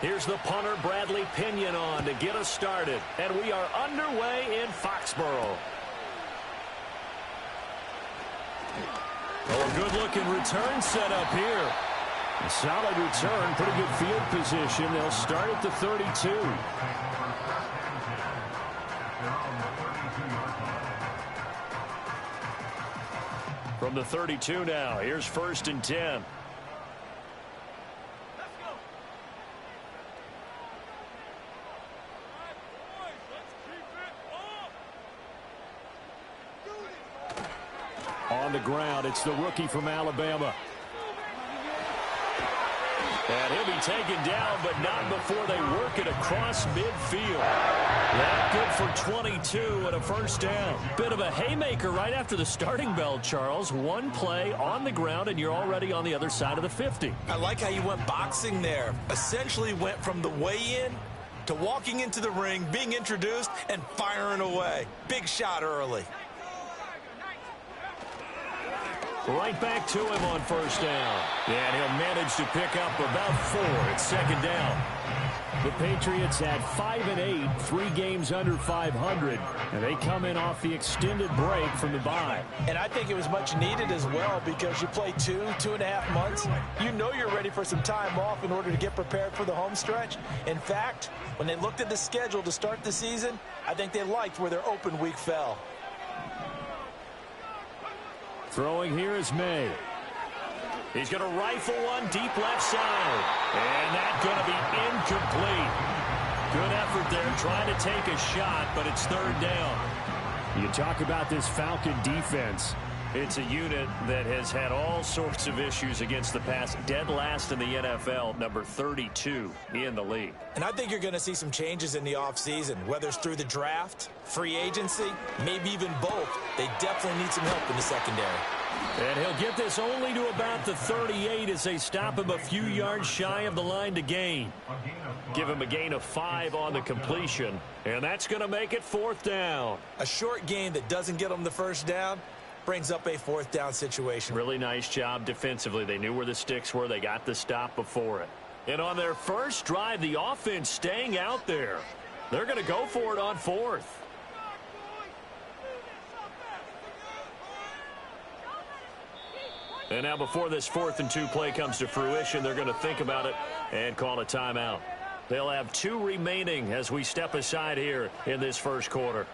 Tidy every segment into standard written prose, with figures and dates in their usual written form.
Here's the punter, Bradley Pinion, on to get us started. And we are underway in Foxborough. Oh, a good-looking return set up here. A solid return, pretty good field position. They'll start at the 32. From the 32 now, here's 1st and 10. On the ground, it's the rookie from Alabama. And he'll be taken down, but not before they work it across midfield. That good for 22 and a first down. Bit of a haymaker right after the starting bell, Charles. One play on the ground, and you're already on the other side of the 50. I like how you went boxing there. Essentially went from the weigh-in to walking into the ring, being introduced, and firing away. Big shot early. Right back to him on first down. And he'll manage to pick up about 4 at second down. The Patriots had 5 and 8, 3 games under 500, and they come in off the extended break from the bye. And I think it was much needed as well because you play 2.5 months. You know you're ready for some time off in order to get prepared for the home stretch. In fact, when they looked at the schedule to start the season, I think they liked where their open week fell. Throwing here is May. He's going to rifle one deep left side. And that's going to be incomplete. Good effort there trying to take a shot, but it's 3rd down. You talk about this Falcon defense. It's a unit that has had all sorts of issues against the pass. Dead last in the NFL, number 32 in the league. And I think you're going to see some changes in the offseason, whether it's through the draft, free agency, maybe even both. They definitely need some help in the secondary. And he'll get this only to about the 38 as they stop him a few yards shy of the line to gain. Give him a gain of 5 on the completion, and that's going to make it 4th down. A short gain that doesn't get them the first down brings up a 4th down situation. Really nice job defensively. They knew where the sticks were. They got the stop before it. And on their first drive, the offense staying out there. They're going to go for it on 4th. And now before this 4th and 2 play comes to fruition, they're going to think about it and call a timeout. They'll have 2 remaining as we step aside here in this first quarter.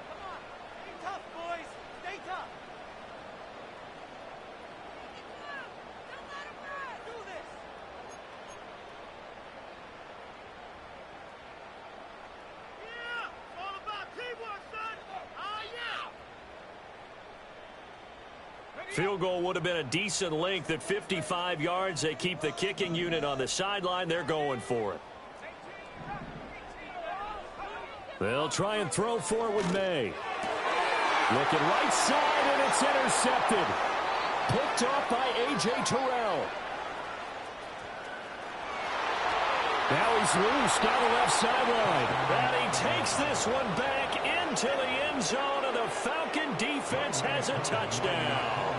Field goal would have been a decent length at 55 yards. They keep the kicking unit on the sideline. They're going for it. They'll try and throw for it with May. Looking right side, and it's intercepted. Picked off by A.J. Terrell. Now he's loose down the left sideline. And he takes this one back into the end zone, and the Falcon defense has a touchdown.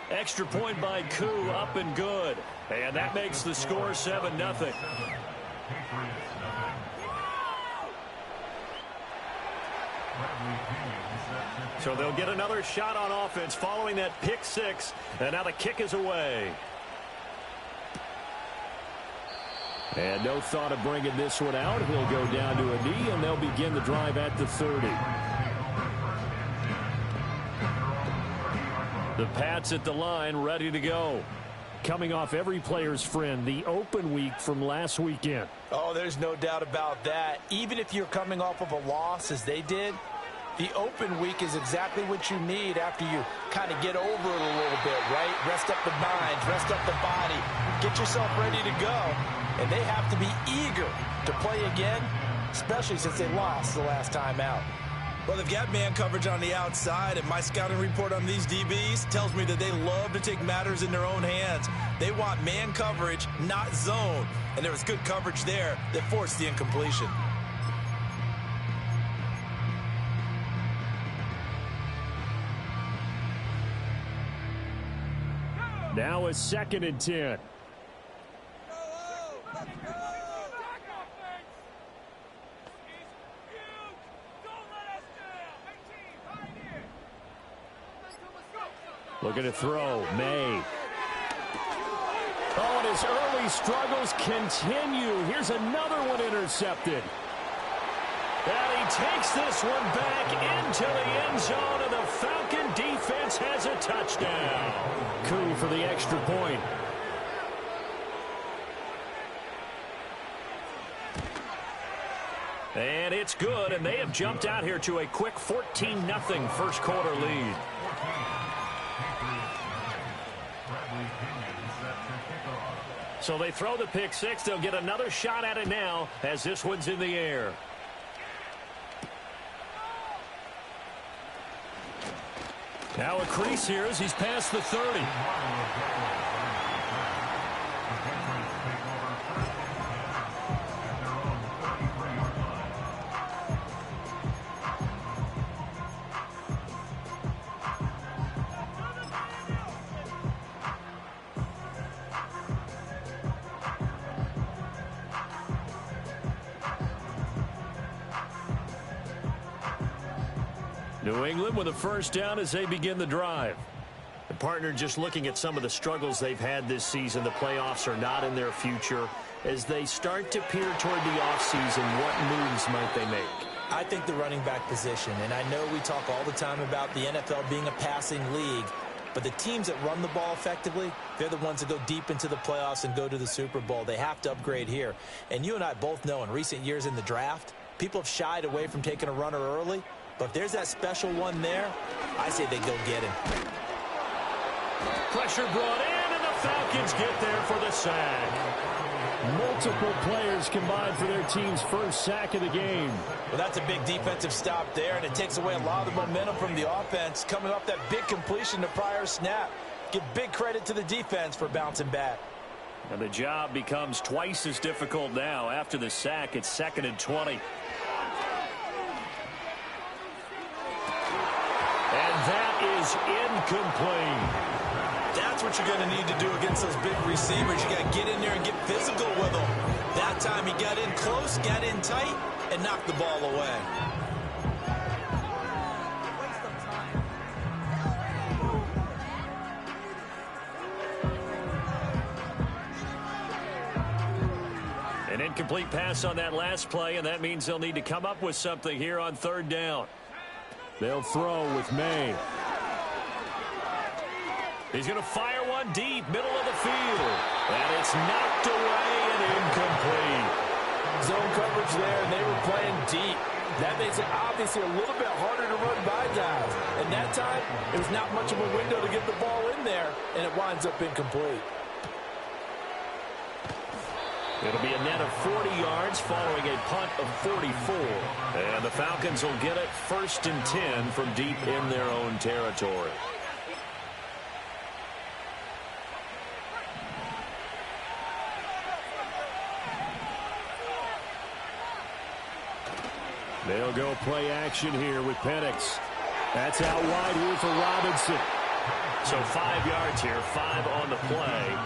Extra point by Koo, up and good. And that makes the score 7-0. So they'll get another shot on offense following that pick 6. And now the kick is away. And no thought of bringing this one out. He'll go down to a knee, and they'll begin the drive at the 30. The Pats at the line, ready to go. Coming off every player's friend, the open week from last weekend. Oh, there's no doubt about that. Even if you're coming off of a loss, as they did, the open week is exactly what you need after you kind of get over it a little bit, right? Rest up the mind, rest up the body, get yourself ready to go. And they have to be eager to play again, especially since they lost the last time out. Well, they've got man coverage on the outside, and my scouting report on these DBs tells me that they love to take matters in their own hands. They want man coverage, not zone. And there was good coverage there that forced the incompletion. Now a 2nd and 10. Looking to throw. May. Oh, and his early struggles continue. Here's another one intercepted. And he takes this one back into the end zone, and the Falcon defense has a touchdown. Coup for the extra point. And it's good, and they have jumped out here to a quick 14-0 first quarter lead. So they throw the pick six. They'll get another shot at it now as this one's in the air. Now a crease here as he's past the 30. New England with a first down as they begin the drive. The partner just looking at some of the struggles they've had this season. The playoffs are not in their future. As they start to peer toward the offseason, what moves might they make? I think the running back position, and I know we talk all the time about the NFL being a passing league, but the teams that run the ball effectively, they're the ones that go deep into the playoffs and go to the Super Bowl. They have to upgrade here. And you and I both know in recent years in the draft, people have shied away from taking a runner early. But if there's that special one there, I say they go get him. Pressure brought in, and the Falcons get there for the sack. Multiple players combined for their team's first sack of the game. Well, that's a big defensive stop there, and it takes away a lot of the momentum from the offense. Coming off that big completion the prior snap. Give big credit to the defense for bouncing back. And the job becomes twice as difficult now. After the sack, it's 2nd and 20. And that is incomplete. That's what you're going to need to do against those big receivers. You got to get in there and get physical with them. That time he got in close, got in tight, and knocked the ball away. An incomplete pass on that last play, and that means they'll need to come up with something here on 3rd down. They'll throw with May. He's going to fire one deep, middle of the field. And it's knocked away and incomplete. Zone coverage there, and they were playing deep. That makes it obviously a little bit harder to run by guys. And that time, it was not much of a window to get the ball in there, and it winds up incomplete. It'll be a net of 40 yards following a punt of 44. And the Falcons will get it 1st and 10 from deep in their own territory. They'll go play action here with Penix. That's out wide here for Robinson. So 5 yards here, 5 on the play.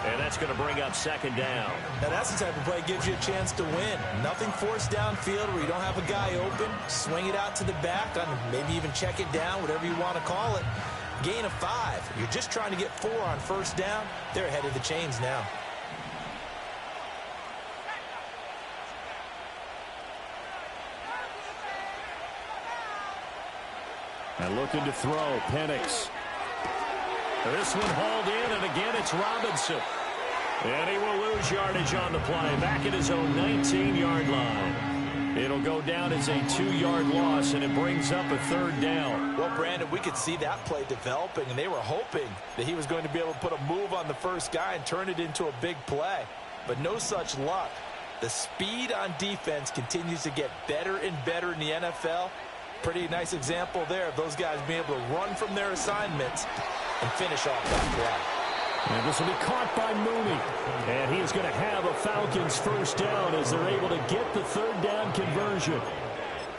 And that's going to bring up 2nd down. Now that's the type of play that gives you a chance to win. Nothing forced downfield where you don't have a guy open. Swing it out to the back, maybe even check it down, whatever you want to call it. Gain of 5. You're just trying to get 4 on 1st down. They're ahead of the chains now. And looking to throw, Penix. This one hauled in, and again it's Robinson. And he will lose yardage on the play, back at his own 19-yard line. It'll go down as a 2-yard loss, and it brings up a 3rd down. Well, Brandon, we could see that play developing, and they were hoping that he was going to be able to put a move on the first guy and turn it into a big play. But no such luck. The speed on defense continues to get better and better in the NFL. Pretty nice example there of those guys being able to run from their assignments and finish off that play. And this will be caught by Mooney. And he is going to have a Falcons 1st down as they're able to get the 3rd down conversion.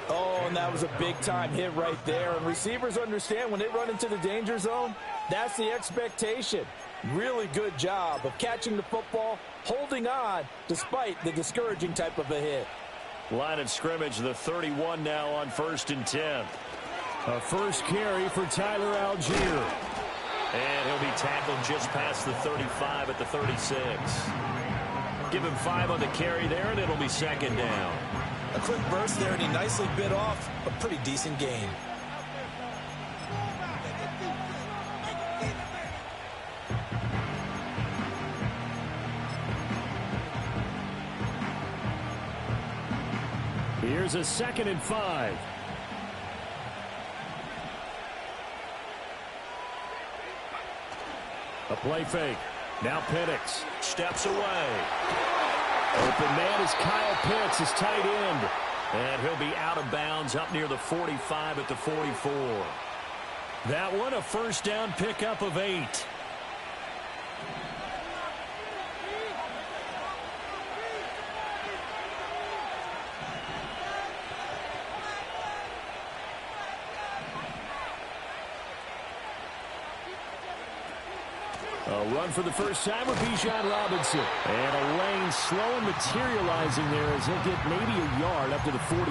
Oh, and that was a big-time hit right there. And receivers understand when they run into the danger zone, that's the expectation. Really good job of catching the football, holding on, despite the discouraging type of a hit. Line of scrimmage, the 31 now on 1st and 10. A first carry for Tyler Algier. And he'll be tackled just past the 35 at the 36. Give him 5 on the carry there, and it'll be second down. A quick burst there, and he nicely bit off a pretty decent gain. Here's a 2nd and 5. A play fake. Now Penix steps away. Open man is Kyle Pitts, his tight end. And he'll be out of bounds up near the 45 at the 44. That one a first down pickup of 8. A run for the first time with Bijan Robinson. And a lane slow and materializing there as he'll get maybe a yard up to the 45.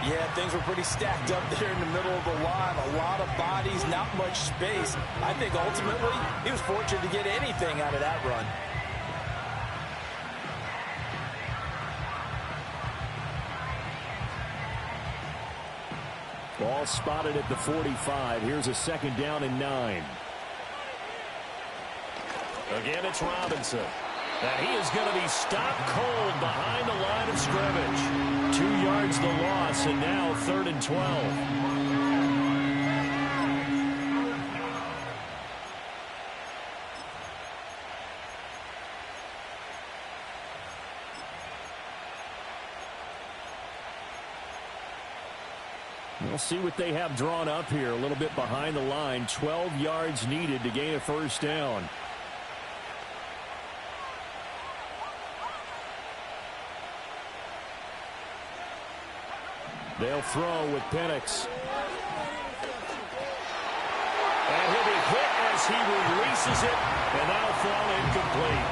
Yeah, things were pretty stacked up there in the middle of the line. A lot of bodies, not much space. I think ultimately he was fortunate to get anything out of that run. Ball spotted at the 45. Here's a 2nd down and 9. Again, it's Robinson. And he is going to be stopped cold behind the line of scrimmage. 2 yards the loss, and now 3rd and 12. We'll see what they have drawn up here. A little bit behind the line. 12 yards needed to gain a first down. They'll throw with Penix. And he'll be hit as he releases it, and that'll fall incomplete.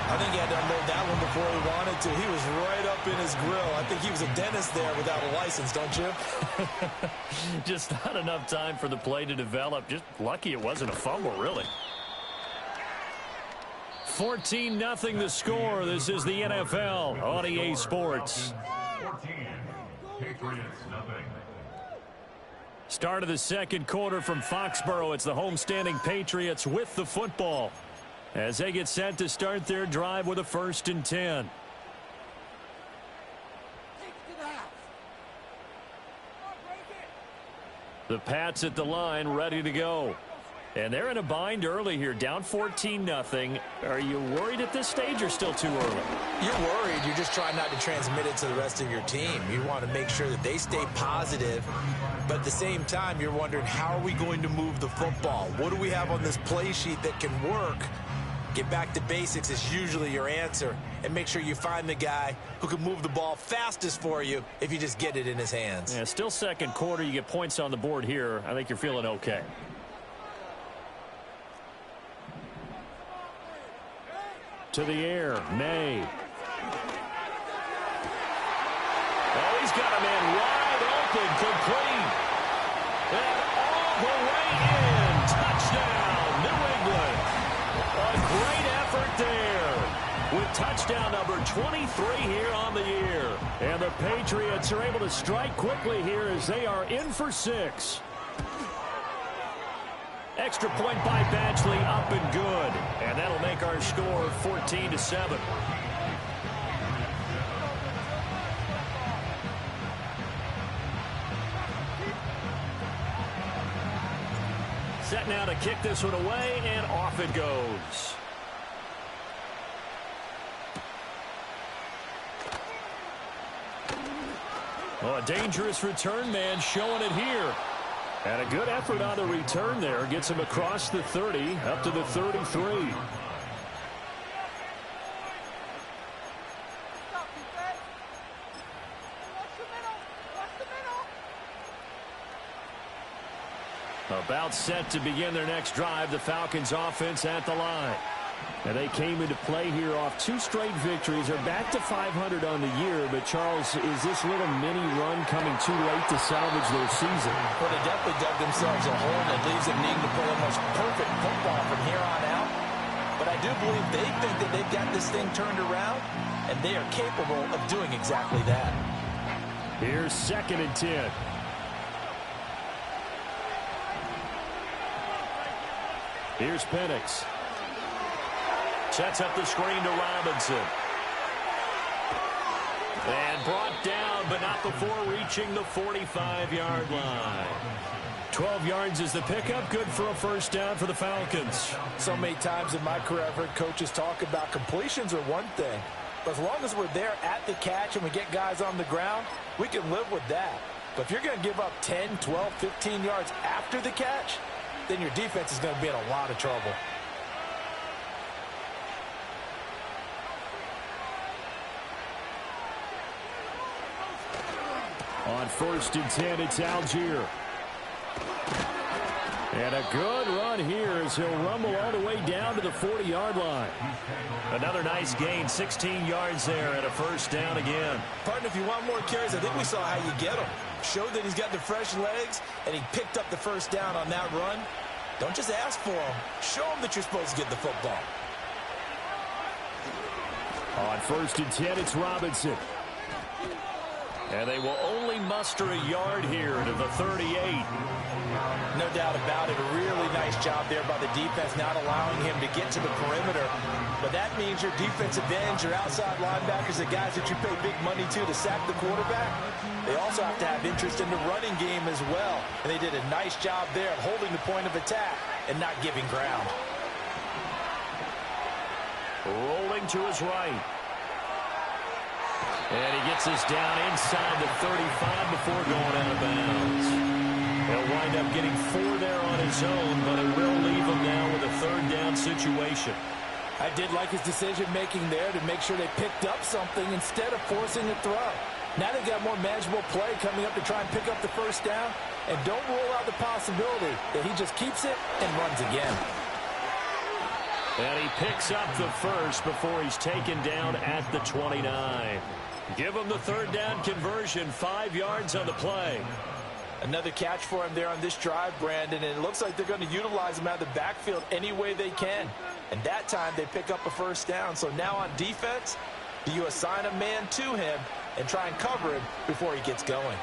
I think he had to unload that one before he wanted to. He was right up in his grill. I think he was a dentist there without a license, don't you? Just not enough time for the play to develop. Just lucky it wasn't a fumble, really. 14-0 the score. This is the NFL on EA Sports. 14. Patriots, nothing. Start of the second quarter from Foxborough. It's the homestanding Patriots with the football as they get set to start their drive with a 1st and 10. The Pats at the line ready to go. And they're in a bind early here, down 14-0. Are you worried at this stage or still too early? You're worried. You're just trying not to transmit it to the rest of your team. You want to make sure that they stay positive. But at the same time, you're wondering, how are we going to move the football? What do we have on this play sheet that can work? Get back to basics is usually your answer. And make sure you find the guy who can move the ball fastest for you if you just get it in his hands. Yeah, still second quarter. You get points on the board here. I think you're feeling okay. To the air, May. Oh, he's got a man wide open, complete. And all the way in. Touchdown, New England. A great effort there. With touchdown number 23 here on the year. And the Patriots are able to strike quickly here as they are in for 6. Extra point by Badgley, up and good. And that'll make our score 14-7. Set now to kick this one away, and off it goes. Oh, a dangerous return man showing it here. And a good effort on the return there. Gets him across the 30, up to the 33. About set to begin their next drive. The Falcons offense at the line. And they came into play here off 2 straight victories. They're back to 500 on the year. But, Charles, is this little mini run coming too late to salvage their season? Well, they definitely dug themselves a hole, and it leaves them needing to play almost perfect football from here on out. But I do believe they think that they've got this thing turned around, and they are capable of doing exactly that. Here's 2nd and 10. Here's Penix. Sets up the screen to Robinson. And brought down, but not before reaching the 45-yard line. 12 yards is the pickup. Good for a first down for the Falcons. So many times in my career, I've heard coaches talk about completions are one thing. But as long as we're there at the catch and we get guys on the ground, we can live with that. But if you're going to give up 10, 12, 15 yards after the catch, then your defense is going to be in a lot of trouble. On 1st and 10, it's Algier. And a good run here as he'll rumble all the way down to the 40-yard line. Another nice gain, 16 yards there and a first down again. Partner, if you want more carries, I think we saw how you get them. Showed that he's got the fresh legs, and he picked up the first down on that run. Don't just ask for him. Show him that you're supposed to get the football. On 1st and 10, it's Robinson. And they will only muster a yard here to the 38. No doubt about it. A really nice job there by the defense, not allowing him to get to the perimeter. But that means your defensive ends, your outside linebackers, the guys that you pay big money to sack the quarterback, they also have to have interest in the running game as well. And they did a nice job there of holding the point of attack and not giving ground. Rolling to his right. And he gets this down inside the 35 before going out of bounds. He'll wind up getting 4 there on his own, but it will leave him now with a 3rd down situation. I did like his decision-making there to make sure they picked up something instead of forcing a throw. Now they've got more manageable play coming up to try and pick up the first down, and don't rule out the possibility that he just keeps it and runs again. And he picks up the first before he's taken down at the 29. Give him the 3rd down conversion, 5 yards on the play. Another catch for him there on this drive, Brandon, and it looks like they're going to utilize him out of the backfield any way they can. And that time they pick up a first down. So now on defense, do you assign a man to him and try and cover him before he gets going?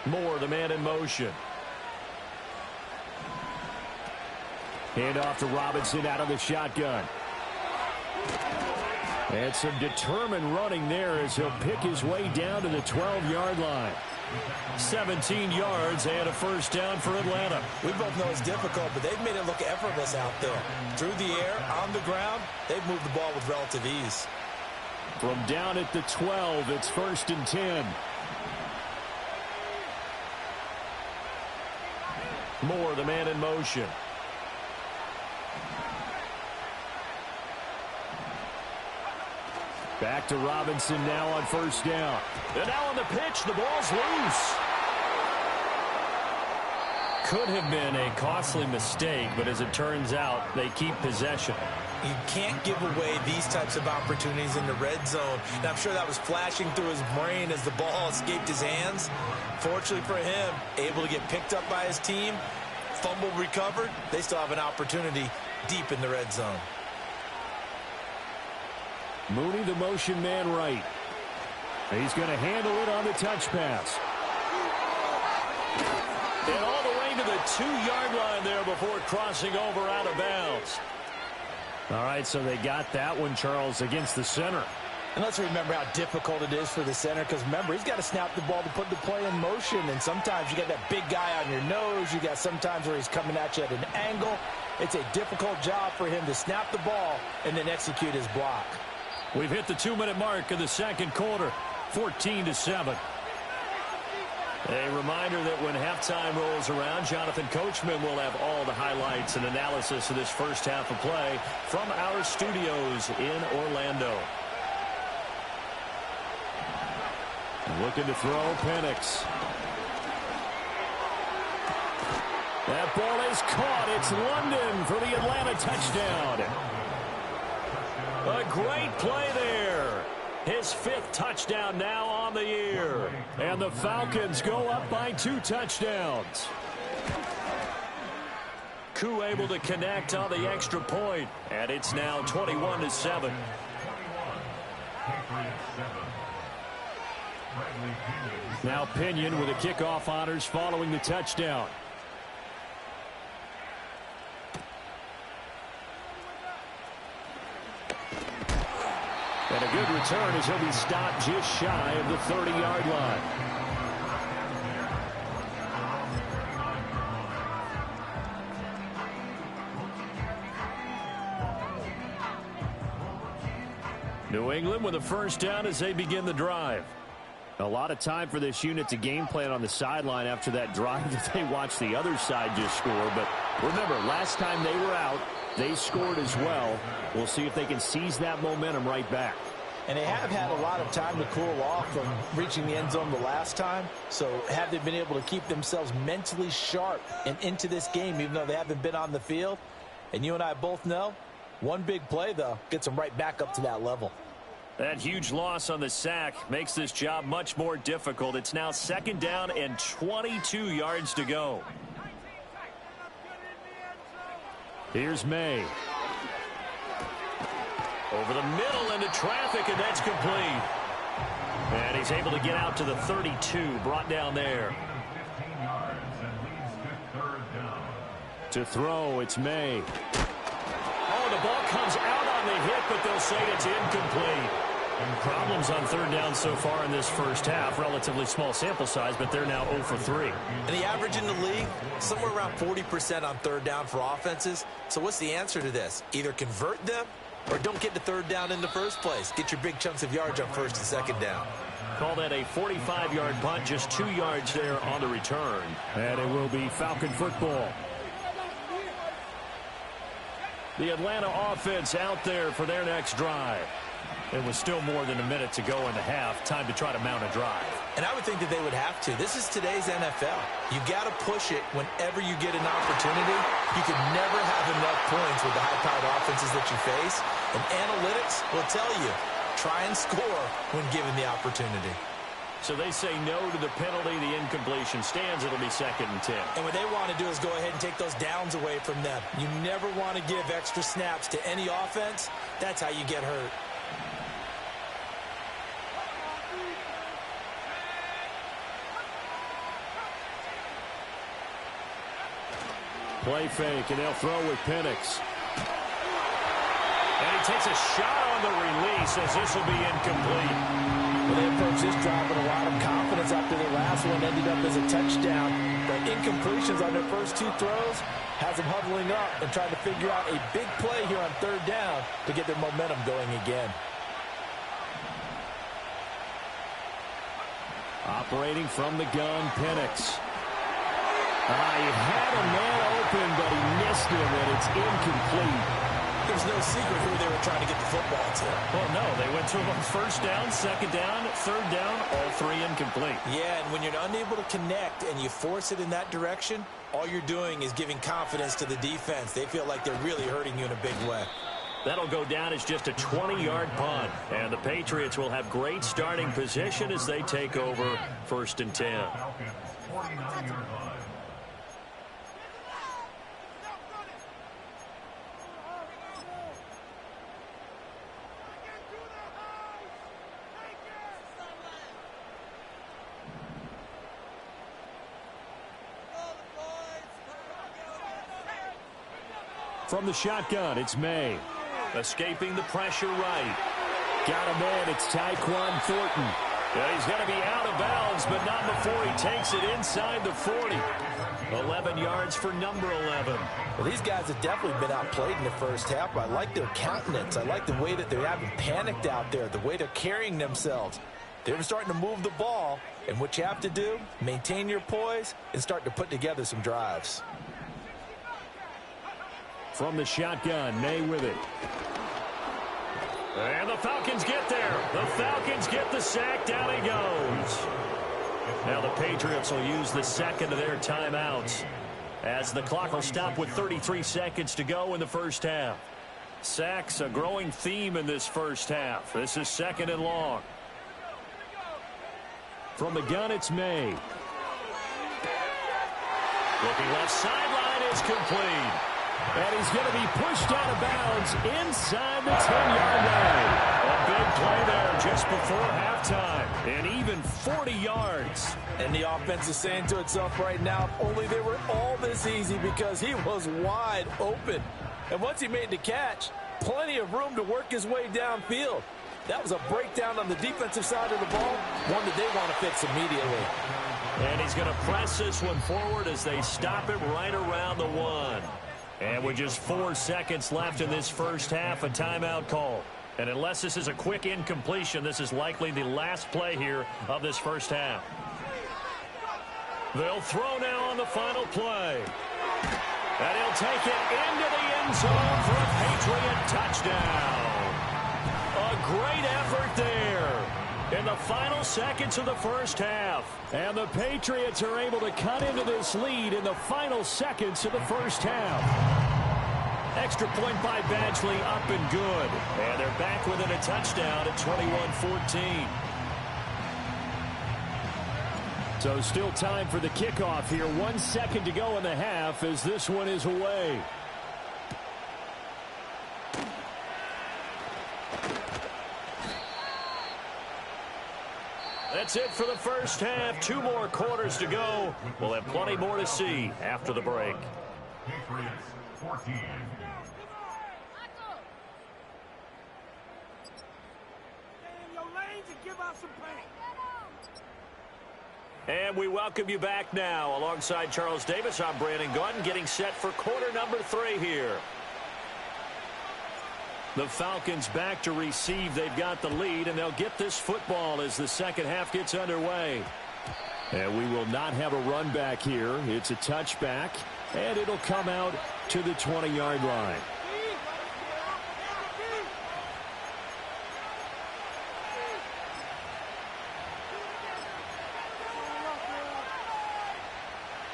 Moore, the man in motion. Hand off to Robinson out of the shotgun. And some determined running there as he'll pick his way down to the 12-yard line. 17 yards and a first down for Atlanta. We both know it's difficult, but they've made it look effortless out there. Through the air, on the ground, they've moved the ball with relative ease. From down at the 12, it's 1st and 10. Moore, the man in motion. Back to Robinson now on first down. And now on the pitch, the ball's loose. Could have been a costly mistake, but as it turns out, they keep possession. You can't give away these types of opportunities in the red zone. And I'm sure that was flashing through his brain as the ball escaped his hands. Fortunately for him, able to get picked up by his team, fumble recovered. They still have an opportunity deep in the red zone. Mooney, the motion man right. He's going to handle it on the touch pass. And all the way to the 2-yard line there before crossing over out of bounds. All right, so they got that one, Charles, against the center. And let's remember how difficult it is for the center, because remember, he's got to snap the ball to put the play in motion, and sometimes you got that big guy on your nose. You got sometimes where he's coming at you at an angle. It's a difficult job for him to snap the ball and then execute his block. We've hit the 2-minute mark of the second quarter, 14-7. A reminder that when halftime rolls around, Jonathan Coachman will have all the highlights and analysis of this first half of play from our studios in Orlando. Looking to throw, Penix. That ball is caught. It's London for the Atlanta touchdown. A great play there. His 5th touchdown now on the year. And the Falcons go up by 2 touchdowns. Koo able to connect on the extra point. And it's now 21-7. Now Pinion with the kickoff honors following the touchdown. And a good return as he'll be stopped just shy of the 30-yard line. New England with a first down as they begin the drive. A lot of time for this unit to game plan on the sideline after that drive that they watched the other side just score. But remember, last time they were out, they scored as well. We'll see if they can seize that momentum right back. And they have had a lot of time to cool off from reaching the end zone the last time. So have they been able to keep themselves mentally sharp and into this game, even though they haven't been on the field? And you and I both know, one big play, though, gets them right back up to that level. That huge loss on the sack makes this job much more difficult. It's now 2nd down and 22 yards to go. Here's May. Over the middle into traffic, and that's complete. And he's able to get out to the 32, brought down there. To throw, it's May. Oh, the ball comes out on the hit, but they'll say it's incomplete. Problems on 3rd down so far in this first half. Relatively small sample size, but they're now 0 for 3. And the average in the league, somewhere around 40% on 3rd down for offenses. So what's the answer to this? Either convert them or don't get to 3rd down in the first place. Get your big chunks of yards on 1st and 2nd down. Call that a 45-yard punt, just 2 yards there on the return. And it will be Falcon football. The Atlanta offense out there for their next drive. It was still more than a minute to go in the half. Time to try to mount a drive. And I would think that they would have to. This is today's NFL. You got to push it whenever you get an opportunity. You can never have enough points with the high-powered offenses that you face. And analytics will tell you, try and score when given the opportunity. So they say no to the penalty. The incompletion stands. It'll be 2nd and 10. And what they want to do is go ahead and take those downs away from them. You never want to give extra snaps to any offense. That's how you get hurt. Play fake, and they'll throw with Penix. And he takes a shot on the release as this will be incomplete. Well, they approach this drive with a lot of confidence after their last one ended up as a touchdown. But incompletions on their first 2 throws has them huddling up and trying to figure out a big play here on 3rd down to get their momentum going again. Operating from the gun, Penix. He had a man open, but he missed him, and it's incomplete. There's no secret who they were trying to get the football to. Well, no, they went to him on 1st down, 2nd down, 3rd down, all 3 incomplete. Yeah, and when you're unable to connect and you force it in that direction, all you're doing is giving confidence to the defense. They feel like they're really hurting you in a big way. That'll go down as just a 20-yard punt. And the Patriots will have great starting position as they take over 1st and 10. From the shotgun, it's May. Escaping the pressure right. Got a man, it's Tyquan Thornton. Yeah, he's going to be out of bounds, but not before he takes it inside the 40. 11 yards for number 11. Well, these guys have definitely been outplayed in the first half. I like their countenance. I like the way that they haven't panicked out there, the way they're carrying themselves. They're starting to move the ball, and what you have to do, maintain your poise and start to put together some drives. From the shotgun, May with it. And the Falcons get there. The Falcons get the sack. Down he goes. Now the Patriots will use the second of their timeouts. as the clock will stop with 33 seconds to go in the first half. Sacks, a growing theme in this first half. This is 2nd and long. From the gun, it's May. Looking left sideline is complete. And he's going to be pushed out of bounds inside the 10-yard line. A big play there just before halftime. And even 40 yards. And the offense is saying to itself right now, if only they were all this easy, because he was wide open. And once he made the catch, plenty of room to work his way downfield. That was a breakdown on the defensive side of the ball, one that they want to fix immediately. And he's going to press this one forward as they stop it right around the 1. And with just 4 seconds left in this first half, a timeout call. And unless this is a quick incompletion, this is likely the last play here of this first half. They'll throw now on the final play. And he'll take it into the end zone for a Patriot touchdown. A great effort there in the final seconds of the first half. And the Patriots are able to cut into this lead in the final seconds of the first half. Extra point by Badgley, up and good. And they're back within a touchdown at 21-14. So still time for the kickoff here. 1 second to go in the half as this one is away. That's it for the first half. 2 more quarters to go. We'll have plenty more to see after the break. Patriots 14. And we welcome you back now. Alongside Charles Davis, I'm Brandon Gaudin, getting set for quarter number 3 here. The Falcons back to receive. They've got the lead, and they'll get this football as the second half gets underway. And we will not have a run back here. It's a touchback, and it'll come out to the 20-yard line.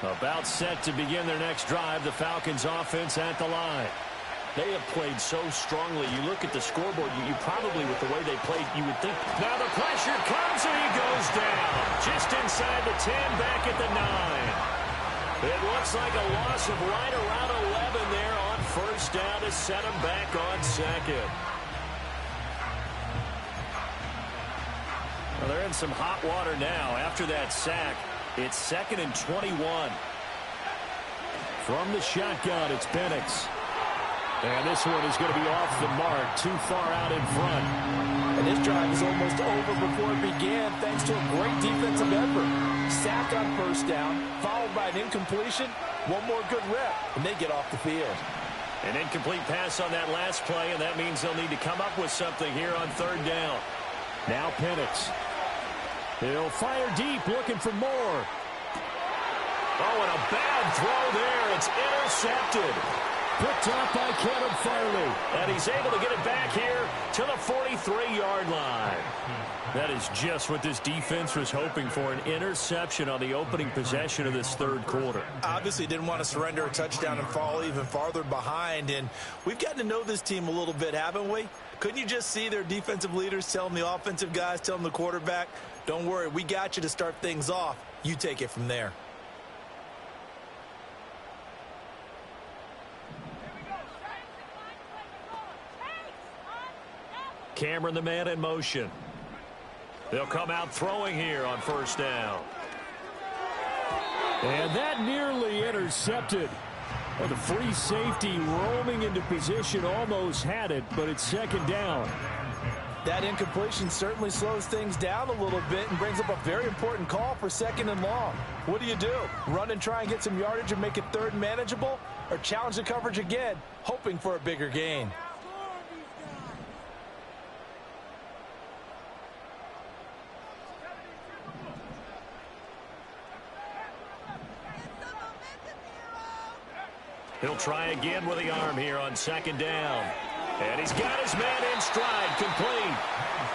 About set to begin their next drive. The Falcons offense at the line. They have played so strongly. You look at the scoreboard, you probably, with the way they played, you would think. Now the pressure comes and he goes down. Just inside the 10, back at the 9. It looks like a loss of right around 11 there on first down to set him back on second. Well, they're in some hot water now after that sack. It's 2nd and 21. From the shotgun, it's Penix. And this one is going to be off the mark, too far out in front. And this drive is almost over before it began, thanks to a great defensive effort. Sack on first down, followed by an incompletion. One more good rep, and they get off the field. An incomplete pass on that last play, and that means they'll need to come up with something here on third down. Now Penix. He'll fire deep, looking for more. Oh, and a bad throw there. It's intercepted. Picked off by Kevin Farley. And he's able to get it back here to the 43-yard line. That is just what this defense was hoping for, an interception on the opening possession of this third quarter. Obviously didn't want to surrender a touchdown and fall even farther behind. And we've gotten to know this team a little bit, haven't we? Couldn't you just see their defensive leaders telling the offensive guys, telling the quarterback, don't worry, we got you to start things off. You take it from there. Cameron, the man in motion. They'll come out throwing here on first down. And that nearly intercepted. Well, the free safety roaming into position almost had it, but it's second down. That incompletion certainly slows things down a little bit and brings up a very important call for 2nd and long. What do? Run and try and get some yardage and make it third and manageable? Or challenge the coverage again, hoping for a bigger gain? He'll try again with the arm here on second down. And he's got his man in stride, complete.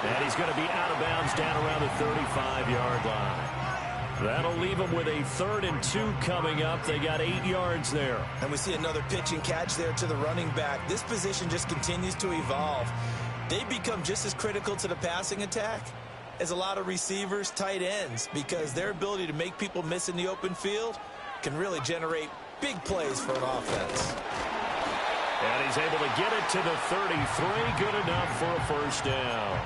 And he's going to be out of bounds down around the 35-yard line. That'll leave them with a 3rd and 2 coming up. They got 8 yards there. And we see another pitch and catch there to the running back. This position just continues to evolve. They become just as critical to the passing attack as a lot of receivers, tight ends, because their ability to make people miss in the open field can really generate big plays for an offense. And he's able to get it to the 33. Good enough for a first down.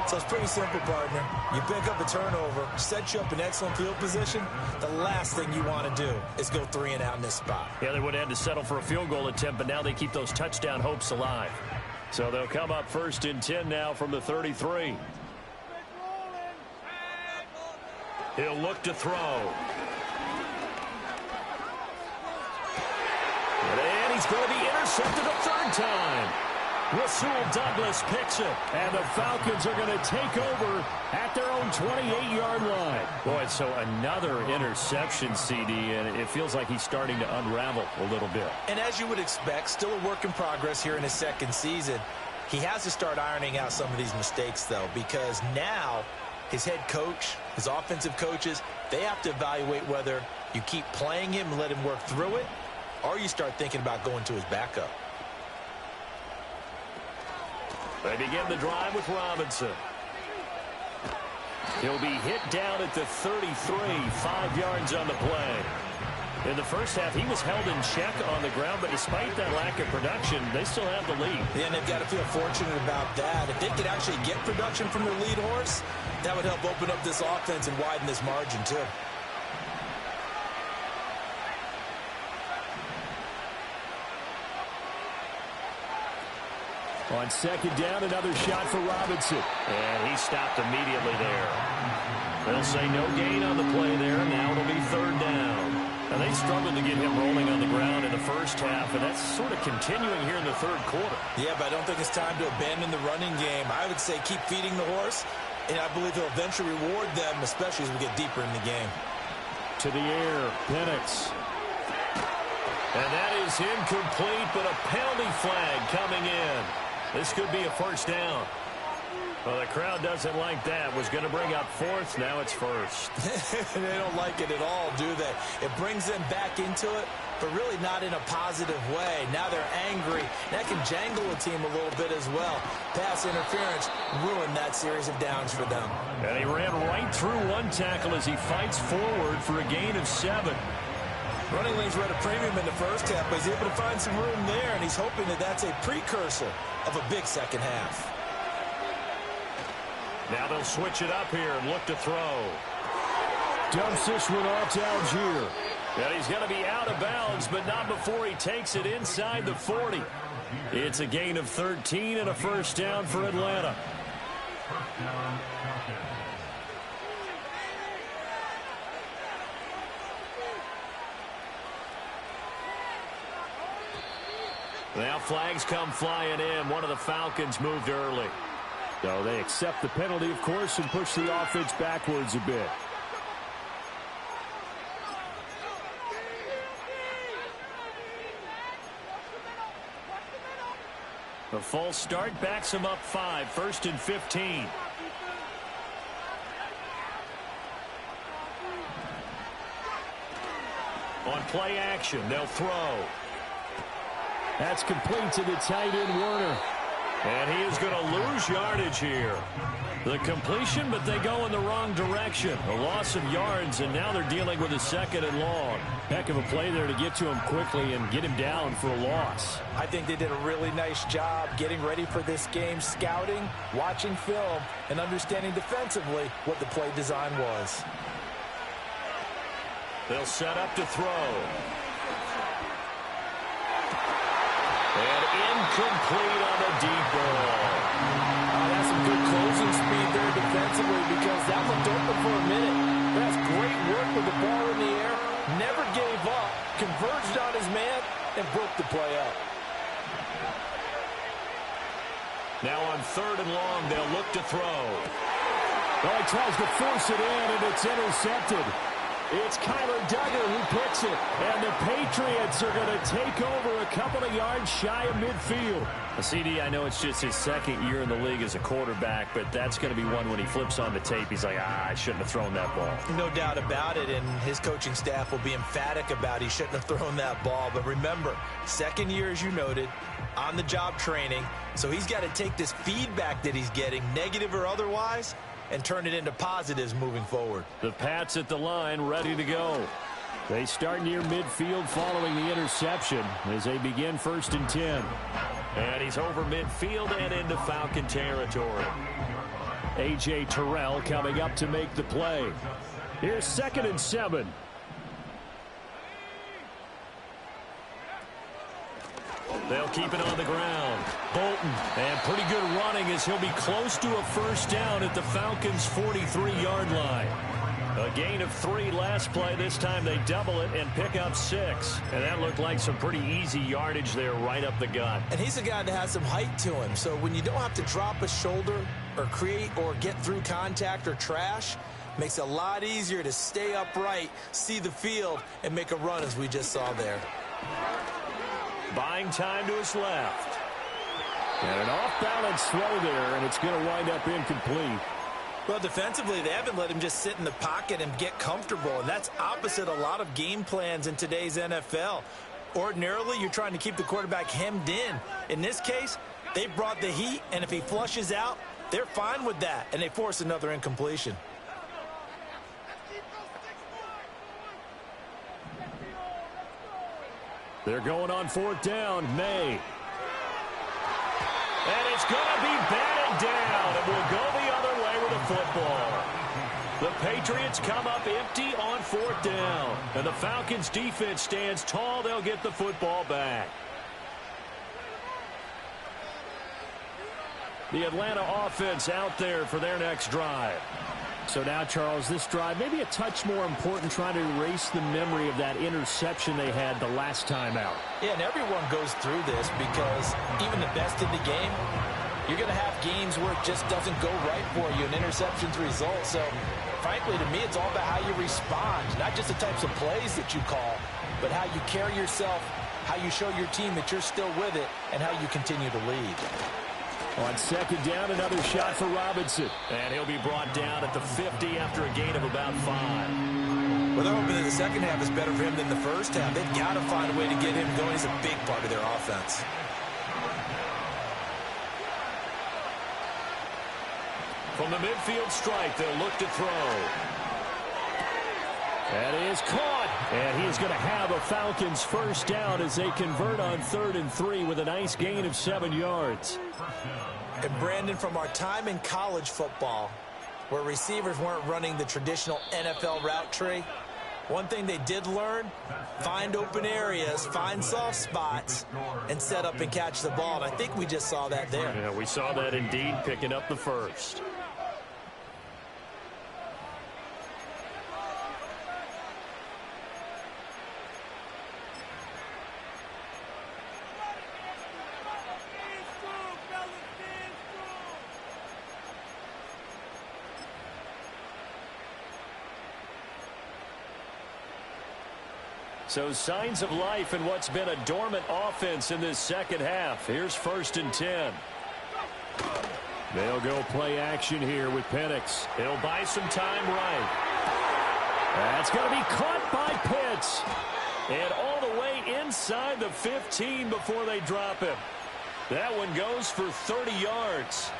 So it's pretty simple, partner. You pick up a turnover, set you up in excellent field position. The last thing you want to do is go 3 and out in this spot. Yeah, they would have had to settle for a field goal attempt, but now they keep those touchdown hopes alive. So they'll come up 1st and 10 now from the 33. He'll look to throw. And he's going to be intercepted a 3rd time. Rasul Douglas picks it, and the Falcons are going to take over at their own 28-yard line. Boy, so another interception, CD, and it feels like he's starting to unravel a little bit. And as you would expect, still a work in progress here in his 2nd season. He has to start ironing out some of these mistakes, though, because now his head coach, his offensive coaches, they have to evaluate whether you keep playing him and let him work through it, or you start thinking about going to his backup. They begin the drive with Robinson. He'll be hit down at the 33, 5 yards on the play. In the first half, he was held in check on the ground, but despite that lack of production, they still have the lead. Yeah, and they've got to feel fortunate about that. If they could actually get production from their lead horse, that would help open up this offense and widen this margin, too. On 2nd down, another shot for Robinson. And he stopped immediately there. They'll say no gain on the play there. Now it'll be 3rd down. And they struggled to get him rolling on the ground in the first half, and that's sort of continuing here in the 3rd quarter. Yeah, but I don't think it's time to abandon the running game. I would say keep feeding the horse, and I believe he'll eventually reward them, especially as we get deeper in the game. To the air, Penix. And that is incomplete, but a penalty flag coming in. This could be a first down. Well, the crowd doesn't like that. Was going to bring up 4th. Now it's 1st. They don't like it at all, do they? It brings them back into it, but really not in a positive way. Now they're angry. That can jangle a team a little bit as well. Pass interference ruined that series of downs for them. And he ran right through one tackle as he fights forward for a gain of 7. Running lanes were at a premium in the first half, but he's able to find some room there, and he's hoping that that's a precursor of a big second half. Now they'll switch it up here and look to throw. Dumps this one off to Algier. And he's going to be out of bounds, but not before he takes it inside the 40. It's a gain of 13 and a first down for Atlanta. First down, Falcons. Now flags come flying in. One of the Falcons moved early. So they accept the penalty, of course, and push the offense backwards a bit. The false start backs him up 5, 1st and 15. On play action, they'll throw. That's complete to the tight end, Werner. And he is going to lose yardage here. The completion, but they go in the wrong direction. A loss of yards, and now they're dealing with a 2nd and long. Heck of a play there to get to him quickly and get him down for a loss. I think they did a really nice job getting ready for this game, scouting, watching film, and understanding defensively what the play design was. They'll set up to throw. And incomplete on the deep ball. That's some good closing speed there defensively because that looked open for a minute. That's great work with the ball in the air. Never gave up, converged on his man, and broke the play up. Now on 3rd and long, they'll look to throw. Well, he tries to force it in, and it's intercepted. It's Kyler Duggar who picks it. And the Patriots are going to take over a couple of yards shy of midfield. CD, I know it's just his second year in the league as a quarterback, but that's going to be one when he flips on the tape. He's like, I shouldn't have thrown that ball. No doubt about it, and his coaching staff will be emphatic about he shouldn't have thrown that ball. But remember, second year, as you noted, on-the-job training. So he's got to take this feedback that he's getting, negative or otherwise, and turn it into positives moving forward. The Pats at the line, ready to go. They start near midfield following the interception as they begin 1st and 10. And he's over midfield and into Falcon territory. A.J. Terrell coming up to make the play. Here's 2nd and 7. They'll keep it on the ground. Bolton, and pretty good running as he'll be close to a first down at the Falcons' 43-yard line. A gain of 3 last play. This time they double it and pick up 6. And that looked like some pretty easy yardage there right up the gut. And he's a guy that has some height to him. So when you don't have to drop a shoulder or create or get through contact or trash, makes it a lot easier to stay upright, see the field, and make a run as we just saw there. Buying time to his left. And an off-balance throw there, and it's going to wind up incomplete. Well, defensively, they haven't let him just sit in the pocket and get comfortable, and that's opposite a lot of game plans in today's NFL. Ordinarily, you're trying to keep the quarterback hemmed in. In this case, they brought the heat, and if he flushes out, they're fine with that, and they force another incompletion. They're going on 4th down. May. And it's going to be batted down. It will go the other way with the football. The Patriots come up empty on 4th down. And the Falcons defense stands tall. They'll get the football back. The Atlanta offense out there for their next drive. So now, Charles, this drive maybe a touch more important, trying to erase the memory of that interception they had the last time out. Yeah, and everyone goes through this because even the best in the game, you're going to have games where it just doesn't go right for you, and interceptions result. So, frankly, to me, it's all about how you respond, not just the types of plays that you call, but how you carry yourself, how you show your team that you're still with it, and how you continue to lead. On 2nd down, another shot for Robinson. And he'll be brought down at the 50 after a gain of about 5. Well, they're hoping that the second half is better for him than the first half. They've got to find a way to get him going. He's a big part of their offense. From the midfield stripe, they'll look to throw. That is caught. And he's going to have a Falcons first down as they convert on 3rd and 3 with a nice gain of 7 yards. And Brandon, from our time in college football, where receivers weren't running the traditional NFL route tree, one thing they did learn, find open areas, find soft spots, and set up and catch the ball. And I think we just saw that there. Yeah, we saw that indeed, picking up the first. So signs of life in what's been a dormant offense in this second half. Here's 1st and 10. They'll go play action here with Penix. He'll buy some time right. That's going to be caught by Pitts. And all the way inside the 15 before they drop him. That one goes for 30 yards.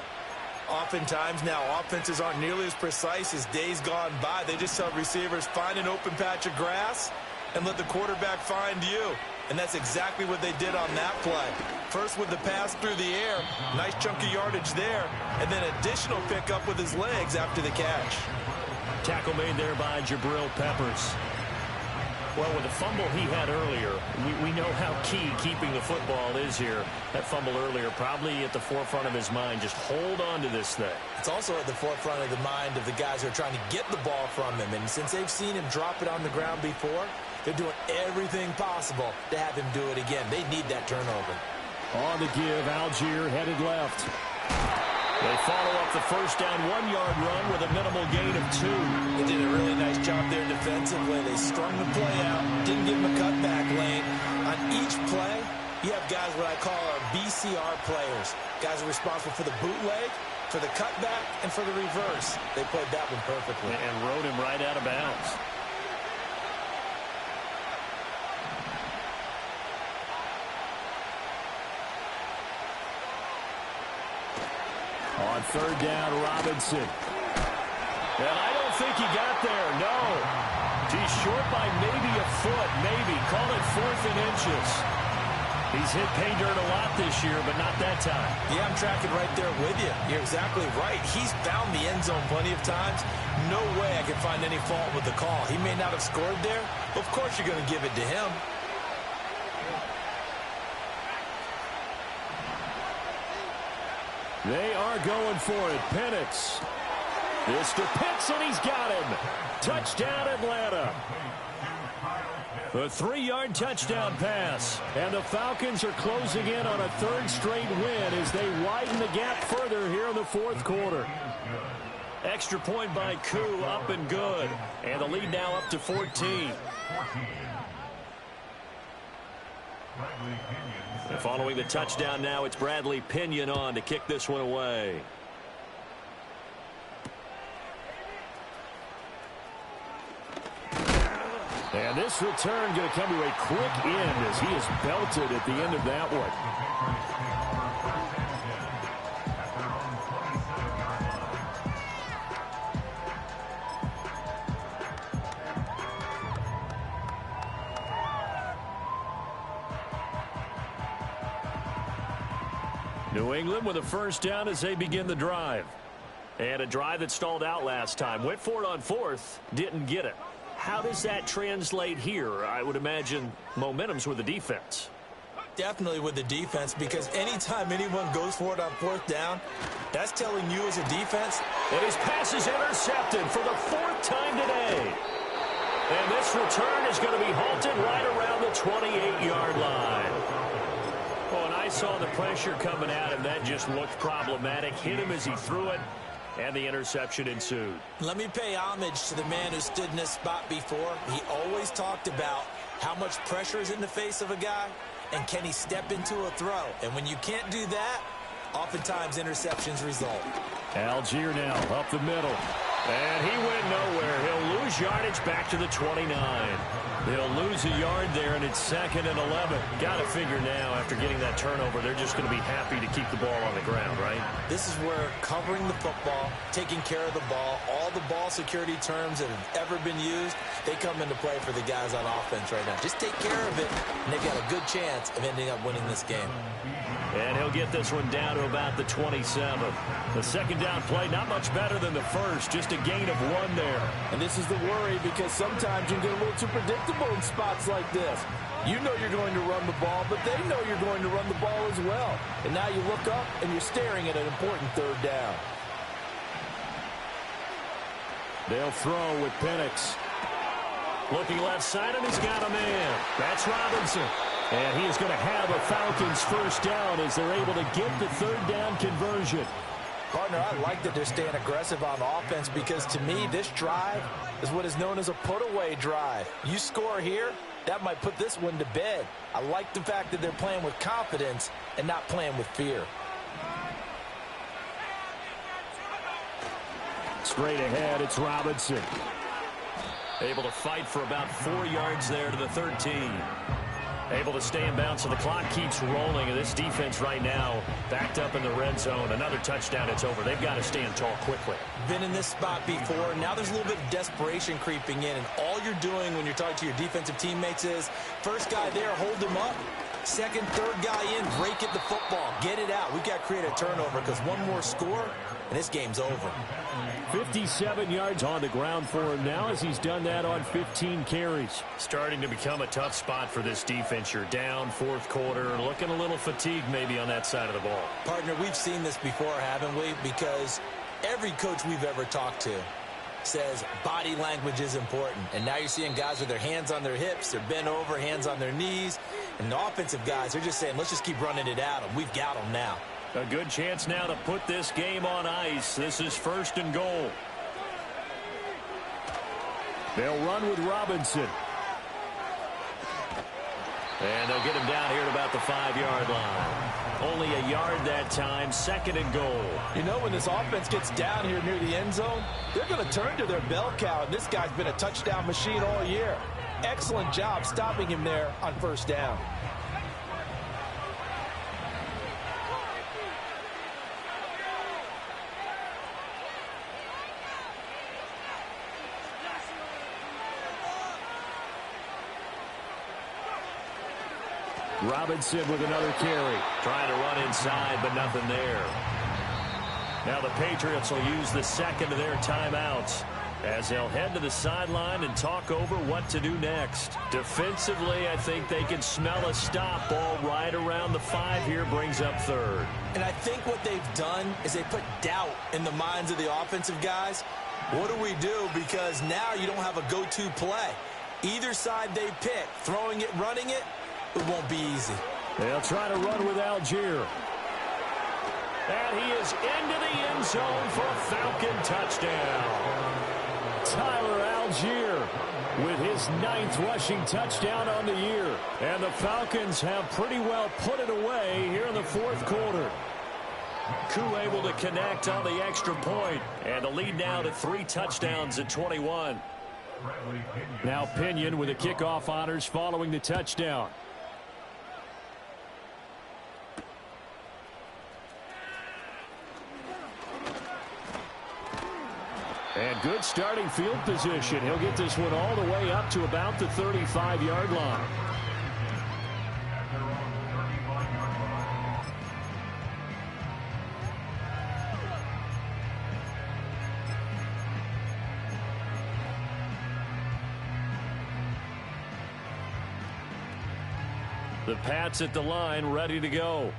Oftentimes now, offenses aren't nearly as precise as days gone by. They just tell receivers, find an open patch of grass and let the quarterback find you. And that's exactly what they did on that play. First with the pass through the air, nice chunk of yardage there, and then additional pickup with his legs after the catch. Tackle made there by Jabril Peppers. Well, with the fumble he had earlier, we know how key keeping the football is here. That fumble earlier probably at the forefront of his mind. Just hold on to this thing. It's also at the forefront of the mind of the guys who are trying to get the ball from him. And since they've seen him drop it on the ground before, they're doing everything possible to have him do it again. They need that turnover. On the give, Algier headed left. They follow up the first down 1-yard run with a minimal gain of 2. They did a really nice job there defensively. They strung the play out, didn't give them a cutback lane. On each play, you have guys what I call our BCR players. Guys are responsible for the bootleg, for the cutback, and for the reverse. They played that one perfectly. And rode him right out of bounds. On third down, Robinson. And I don't think he got there, no. He's short by maybe a foot, maybe. Call it 4th and inches. He's hit pay dirt a lot this year, but not that time. Yeah, I'm tracking right there with you. You're exactly right. He's found the end zone plenty of times. No way I can find any fault with the call. He may not have scored there. Of course you're going to give it to him. They are going for it. Penix. Mr. Pitts, and he's got him. Touchdown, Atlanta. A 3-yard touchdown pass. And the Falcons are closing in on a 3rd straight win as they widen the gap further here in the 4th quarter. Extra point by Koo, up and good. And the lead now up to 14. And following the touchdown now, it's Bradley Pinion on to kick this one away. And this return going to come to a quick end as he is belted at the end of that one. New England with a first down as they begin the drive. And a drive that stalled out last time. Went for it on 4th, didn't get it. How does that translate here? I would imagine momentum's with the defense. Definitely with the defense, because anytime anyone goes for it on 4th down, that's telling you as a defense. And his pass is intercepted for the 4th time today. And this return is going to be halted right around the 28-yard line. Oh, and I saw the pressure coming at him. That just looked problematic. Hit him as he threw it. And the interception ensued. Let me pay homage to the man who stood in this spot before. He always talked about how much pressure is in the face of a guy, and can he step into a throw. And when you can't do that, oftentimes interceptions result. Algier now up the middle. And he went nowhere. He'll lose yardage back to the 29. They'll lose a yard there, and it's 2nd and 11. Got to figure now, after getting that turnover, they're just going to be happy to keep the ball on the ground, right? This is where covering the football, taking care of the ball, all the ball security terms that have ever been used, they come into play for the guys on offense right now. Just take care of it, and they've got a good chance of ending up winning this game. And he'll get this one down to about the 27. The second down play, not much better than the first, just a gain of 1 there. And this is the worry, because sometimes you can get a little too predictable in spots like this. You know you're going to run the ball, but they know you're going to run the ball as well. And now you look up and you're staring at an important 3rd down. They'll throw with Penix. Looking left side, and he's got a man. That's Robinson. And he is going to have a Falcons first down as they're able to get the 3rd down conversion. Partner, I like that they're staying aggressive on offense, because to me, this drive is what is known as a put-away drive. You score here, that might put this one to bed. I like the fact that they're playing with confidence and not playing with fear. Straight ahead, it's Robinson. Able to fight for about 4 yards there to the 13. Able to stay in bounds, so the clock keeps rolling. And this defense right now backed up in the red zone. Another touchdown, it's over. They've got to stand tall quickly. Been in this spot before. Now there's a little bit of desperation creeping in. And all you're doing when you're talking to your defensive teammates is, first guy there, hold him up. Second, third guy in, break it the football. Get it out. We've got to create a turnover, because one more score, and this game's over. 57 yards on the ground for him now, as he's done that on 15 carries. Starting to become a tough spot for this defense. You're down 4th quarter, looking a little fatigued maybe on that side of the ball. Partner, we've seen this before, haven't we? Because every coach we've ever talked to says body language is important. And now you're seeing guys with their hands on their hips, they're bent over, hands on their knees. And the offensive guys, they're just saying, let's just keep running it at them. We've got them now. A good chance now to put this game on ice. This is 1st and goal. They'll run with Robinson. And they'll get him down here at about the 5-yard line. Only a yard that time, 2nd and goal. You know, when this offense gets down here near the end zone, they're going to turn to their bell cow, and this guy's been a touchdown machine all year. Excellent job stopping him there on 1st down. Robinson with another carry. Trying to run inside, but nothing there. Now the Patriots will use the 2nd of their timeouts as they'll head to the sideline and talk over what to do next. Defensively, I think they can smell a stop ball right around the 5 here, brings up 3rd. And I think what they've done is they put doubt in the minds of the offensive guys. What do we do? Because now you don't have a go-to play. Either side they pick, throwing it, running it, it won't be easy. They'll try to run with Algier. And he is into the end zone for a Falcon touchdown. Tyler Algier with his 9th rushing touchdown on the year. And the Falcons have pretty well put it away here in the 4th quarter. Koo able to connect on the extra point. And the lead now to 3 touchdowns at 21. Now Pinion with the kickoff honors following the touchdown. And good starting field position. He'll get this one all the way up to about the 35-yard line. The Pats at the line, ready to go.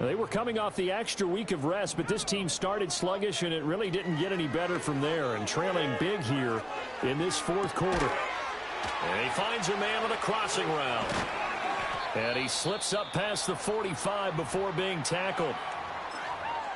They were coming off the extra week of rest, but this team started sluggish, and it really didn't get any better from there. And trailing big here in this 4th quarter. And he finds a man on a crossing route. And he slips up past the 45 before being tackled.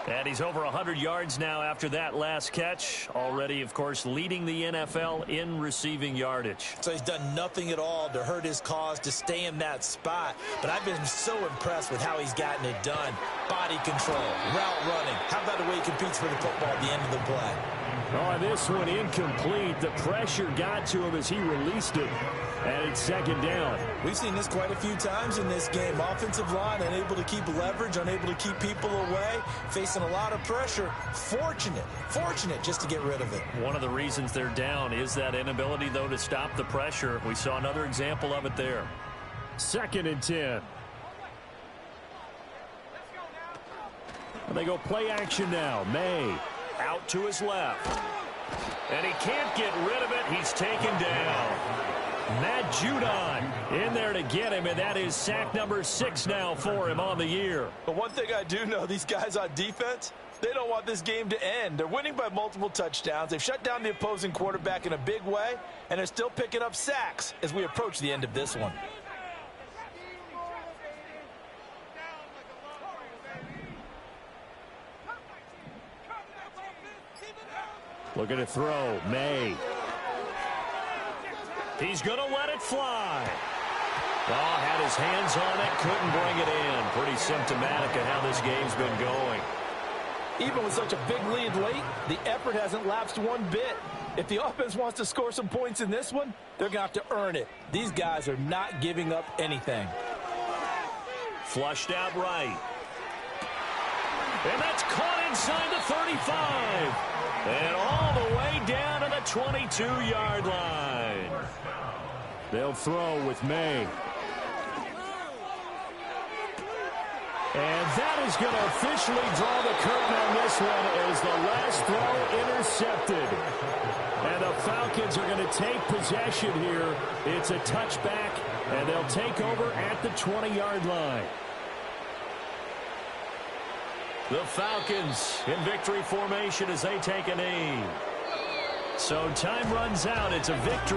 And he's over 100 yards now after that last catch. Already, of course, leading the NFL in receiving yardage. So he's done nothing at all to hurt his cause, to stay in that spot. But I've been so impressed with how he's gotten it done. Body control, route running. How about the way he competes for the football at the end of the play? Oh, this one incomplete. The pressure got to him as he released it. And it's 2nd down. We've seen this quite a few times in this game. Offensive line unable to keep leverage, unable to keep people away, facing a lot of pressure. Fortunate just to get rid of it. One of the reasons they're down is that inability, though, to stop the pressure. We saw another example of it there. 2nd and 10. They go play action now. May out to his left. And he can't get rid of it. He's taken down. Matt Judon in there to get him, and that is sack number 6 now for him on the year. But one thing I do know, these guys on defense, they don't want this game to end. They're winning by multiple touchdowns. They've shut down the opposing quarterback in a big way, and they're still picking up sacks as we approach the end of this one. Looking to throw. May. He's going to let it fly. Oh, had his hands on it, couldn't bring it in. Pretty symptomatic of how this game's been going. Even with such a big lead late, the effort hasn't lapsed one bit. If the offense wants to score some points in this one, they're going to have to earn it. These guys are not giving up anything. Flushed out right. And that's caught inside the 35. And all the way down to the 22-yard line. They'll throw with May. And that is going to officially draw the curtain on this one as the last throw intercepted. And the Falcons are going to take possession here. It's a touchback, and they'll take over at the 20-yard line. The Falcons in victory formation as they take a knee. So time runs out. It's a victory.